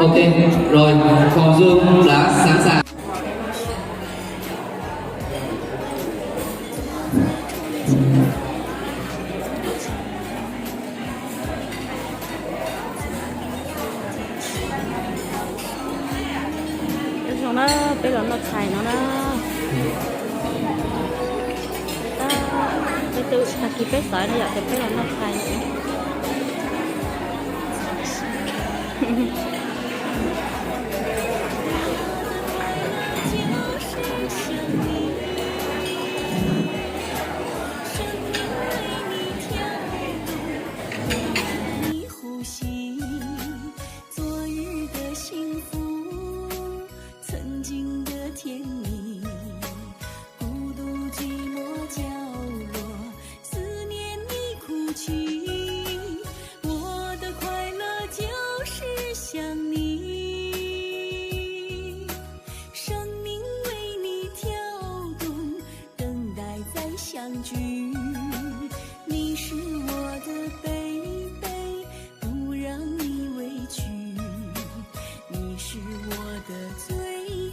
Ok, rồi, Hoàng Dương đã sẵn sàng. nó bây giờ nó xài nó ta bây tự ta kịp bé sỏi này thì bây giờ nó xài相聚，你是我的贝贝，不让你委屈，你是我的最